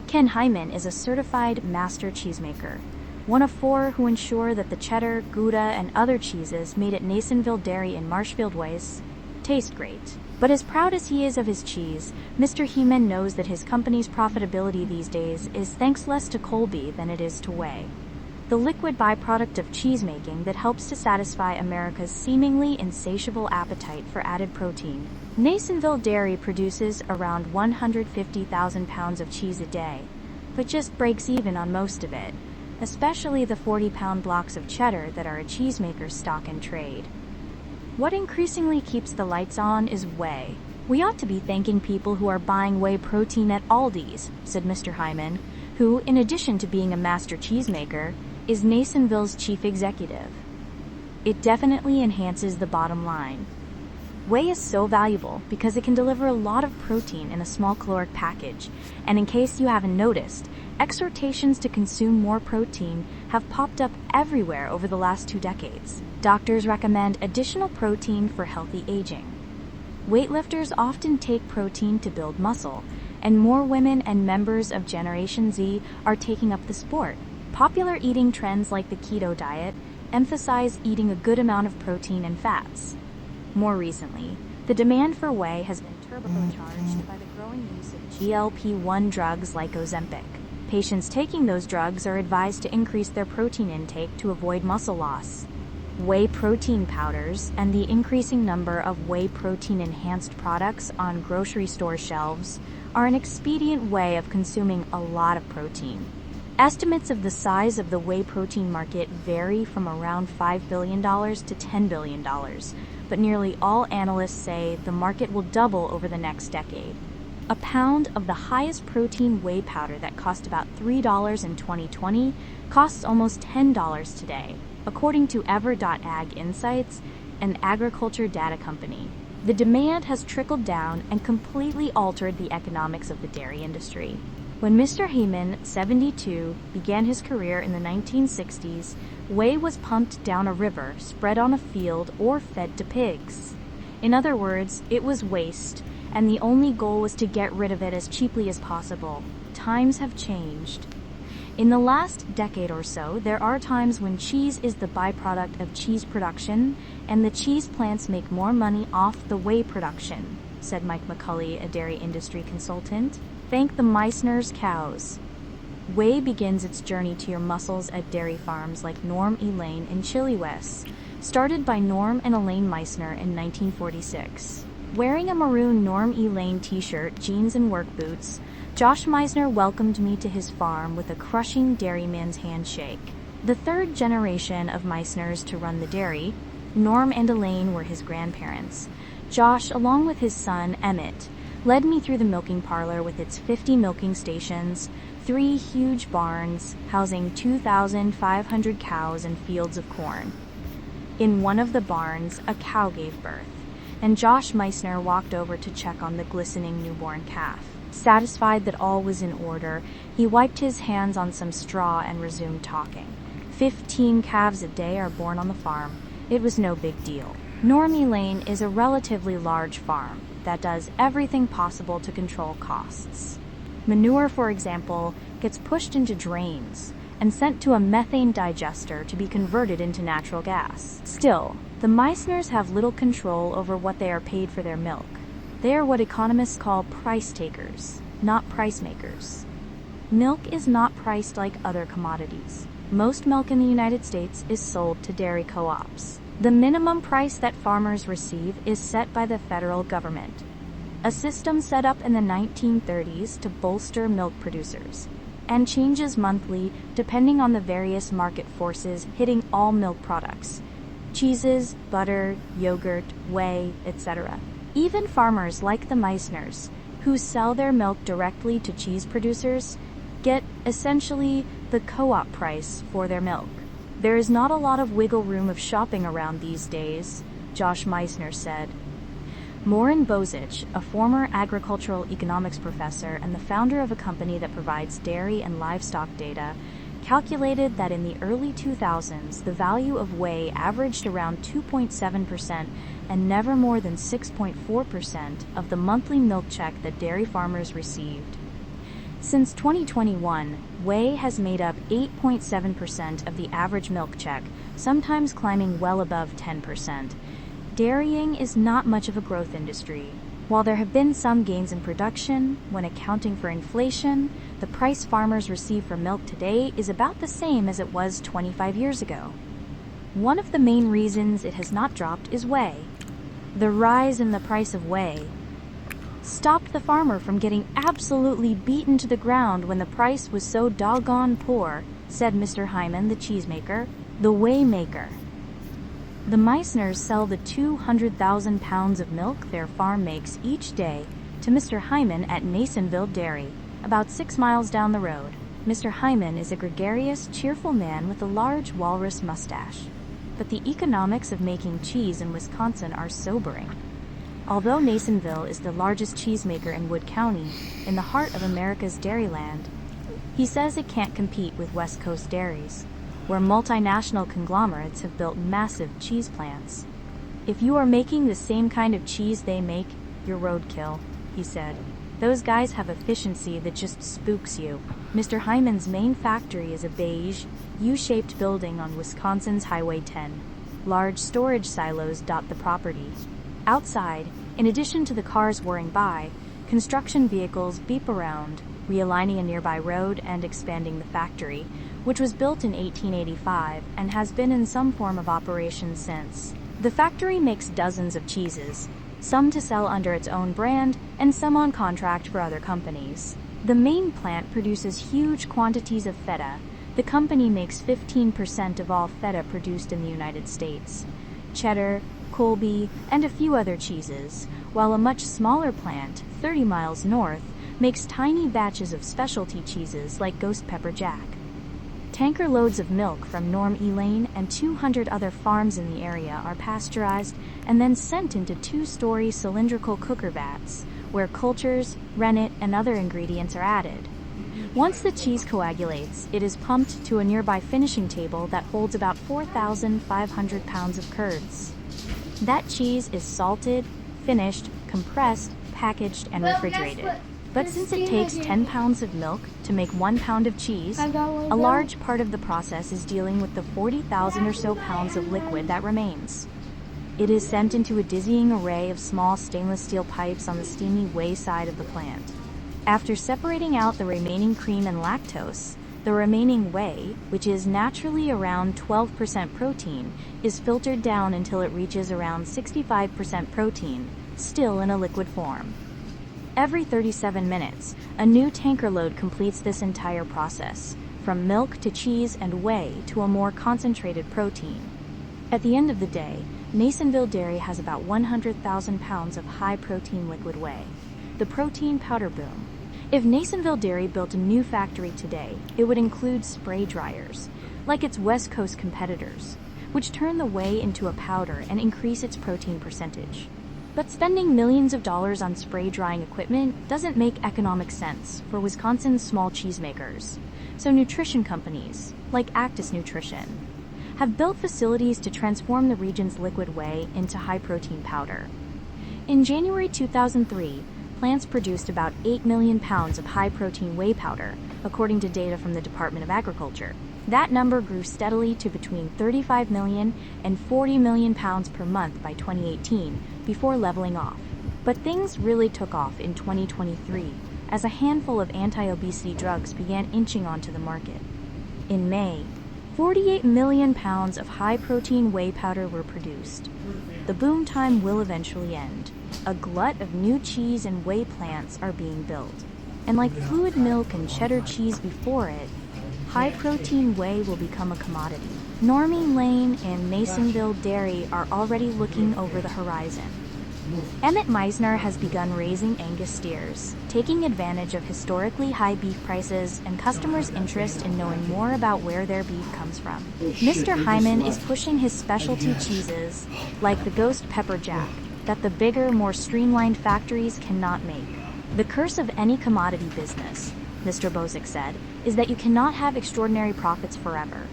Ken Hyman is a certified master cheesemaker, one of 4 who ensure that the cheddar, Gouda, and other cheeses made at Nasonville Dairy in Marshfield Waste taste great. But as proud as he is of his cheese, Mr. Hyman knows that his company's profitability these days is thanks less to Colby than it is to whey, the liquid byproduct of cheesemaking that helps to satisfy America's seemingly insatiable appetite for added protein. Nasonville Dairy produces around 150,000 pounds of cheese a day, but just breaks even on most of it, especially the 40-pound blocks of cheddar that are a cheesemaker's stock in trade. What increasingly keeps the lights on is whey. "We ought to be thanking people who are buying whey protein at Aldi's," said Mr. Hyman, who, in addition to being a master cheesemaker, is Nasonville's chief executive. "It definitely enhances the bottom line. Whey is so valuable because it can deliver a lot of protein in a small caloric package, and in case you haven't noticed, exhortations to consume more protein have popped up everywhere over the last 2 decades. Doctors recommend additional protein for healthy aging. Weightlifters often take protein to build muscle, and more women and members of Generation Z are taking up the sport. Popular eating trends like the keto diet emphasize eating a good amount of protein and fats. More recently, the demand for whey has been turbocharged by the growing use of GLP-1 drugs like Ozempic. Patients taking those drugs are advised to increase their protein intake to avoid muscle loss. Whey protein powders and the increasing number of whey protein enhanced products on grocery store shelves are an expedient way of consuming a lot of protein. Estimates of the size of the whey protein market vary from around $5 billion to $10 billion, but nearly all analysts say the market will double over the next decade. A pound of the highest protein whey powder that cost about $3 in 2020 costs almost $10 today, according to Ever.Ag Insights, an agriculture data company. The demand has trickled down and completely altered the economics of the dairy industry. When Mr. Hyman, 72, began his career in the 1960s, whey was pumped down a river, spread on a field, or fed to pigs. In other words, it was waste, and the only goal was to get rid of it as cheaply as possible. Times have changed. In the last decade or so, there are times when cheese is the byproduct of cheese production, and the cheese plants make more money off the whey production, said Mike McCulley, a dairy industry consultant. Thank the Meissner's cows. Whey begins its journey to your muscles at dairy farms like Norm Elaine in Chili West, started by Norm and Elaine Meissner in 1946. Wearing a maroon Norm Elaine t-shirt, jeans, and work boots, Josh Meissner welcomed me to his farm with a crushing dairyman's handshake. The 3rd generation of Meissners to run the dairy, Norm and Elaine were his grandparents. Josh, along with his son, Emmett, led me through the milking parlor with its 50 milking stations, 3 huge barns housing 2,500 cows and fields of corn. In one of the barns, a cow gave birth, and Josh Meissner walked over to check on the glistening newborn calf. Satisfied that all was in order, he wiped his hands on some straw and resumed talking. 15 calves a day are born on the farm. It was no big deal. Norm Elaine is a relatively large farm that does everything possible to control costs. Manure, for example, gets pushed into drains and sent to a methane digester to be converted into natural gas. Still, the Meissners have little control over what they are paid for their milk. They are what economists call price takers, not price makers. Milk is not priced like other commodities. Most milk in the United States is sold to dairy co-ops. The minimum price that farmers receive is set by the federal government, a system set up in the 1930s to bolster milk producers, and changes monthly depending on the various market forces hitting all milk products: cheeses, butter, yogurt, whey, etc. Even farmers like the Meissners, who sell their milk directly to cheese producers, get essentially the co-op price for their milk. There is not a lot of wiggle room of shopping around these days, Josh Meissner said. Morin Bozich, a former agricultural economics professor and the founder of a company that provides dairy and livestock data, calculated that in the early 2000s, the value of whey averaged around 2.7% and never more than 6.4% of the monthly milk check that dairy farmers received. Since 2021, whey has made up 8.7% of the average milk check, sometimes climbing well above 10%. Dairying is not much of a growth industry. While there have been some gains in production, when accounting for inflation, the price farmers receive for milk today is about the same as it was 25 years ago. One of the main reasons it has not dropped is whey. The rise in the price of whey stopped the farmer from getting absolutely beaten to the ground when the price was so doggone poor, said Mr. Hyman, the cheesemaker, the whey maker. The Meissners sell the 200,000 pounds of milk their farm makes each day to Mr. Hyman at Nasonville Dairy, about 6 miles down the road. Mr. Hyman is a gregarious, cheerful man with a large walrus mustache. But the economics of making cheese in Wisconsin are sobering. Although Nasonville is the largest cheesemaker in Wood County, in the heart of America's dairyland, he says it can't compete with West Coast dairies, where multinational conglomerates have built massive cheese plants. If you are making the same kind of cheese they make, you're roadkill, he said. Those guys have efficiency that just spooks you. Mr. Hyman's main factory is a beige, U-shaped building on Wisconsin's Highway 10. Large storage silos dot the property. Outside, in addition to the cars whirring by, construction vehicles beep around, realigning a nearby road and expanding the factory, which was built in 1885 and has been in some form of operation since. The factory makes dozens of cheeses, some to sell under its own brand and some on contract for other companies. The main plant produces huge quantities of feta. The company makes 15% of all feta produced in the United States. Cheddar, Colby, and a few other cheeses, while a much smaller plant, 30 miles north, makes tiny batches of specialty cheeses like Ghost Pepper Jack. Tanker loads of milk from Norm Elaine and 200 other farms in the area are pasteurized and then sent into 2-story cylindrical cooker vats, where cultures, rennet, and other ingredients are added. Once the cheese coagulates, it is pumped to a nearby finishing table that holds about 4,500 pounds of curds. That cheese is salted, finished, compressed, packaged, and refrigerated. But since it takes 10 pounds of milk to make 1 pound of cheese, a large part of the process is dealing with the 40,000 or so pounds of liquid that remains. It is sent into a dizzying array of small stainless steel pipes on the steamy whey side of the plant. After separating out the remaining cream and lactose, the remaining whey, which is naturally around 12% protein, is filtered down until it reaches around 65% protein, still in a liquid form. Every 37 minutes, a new tanker load completes this entire process, from milk to cheese and whey to a more concentrated protein. At the end of the day, Nasonville Dairy has about 100,000 pounds of high-protein liquid whey, the protein powder boom. If Nasonville Dairy built a new factory today, it would include spray dryers, like its West Coast competitors, which turn the whey into a powder and increase its protein percentage. But spending millions of dollars on spray drying equipment doesn't make economic sense for Wisconsin's small cheesemakers. So nutrition companies, like Actis Nutrition, have built facilities to transform the region's liquid whey into high-protein powder. In January 2003, plants produced about 8 million pounds of high-protein whey powder, according to data from the Department of Agriculture. That number grew steadily to between 35 million and 40 million pounds per month by 2018, before leveling off. But things really took off in 2023, as a handful of anti-obesity drugs began inching onto the market. In May, 48 million pounds of high-protein whey powder were produced. The boom time will eventually end. A glut of new cheese and whey plants are being built. And like fluid milk and cheddar cheese before it, high-protein whey will become a commodity. Normie Lane and Nasonville Dairy are already looking over the horizon. Emmett Meissner has begun raising Angus steers, taking advantage of historically high beef prices and customers' interest in knowing more about where their beef comes from. Mr. Hyman is pushing his specialty cheeses, like the Ghost Pepper Jack, that the bigger, more streamlined factories cannot make. The curse of any commodity business, Mr. Bozick said, is that you cannot have extraordinary profits forever.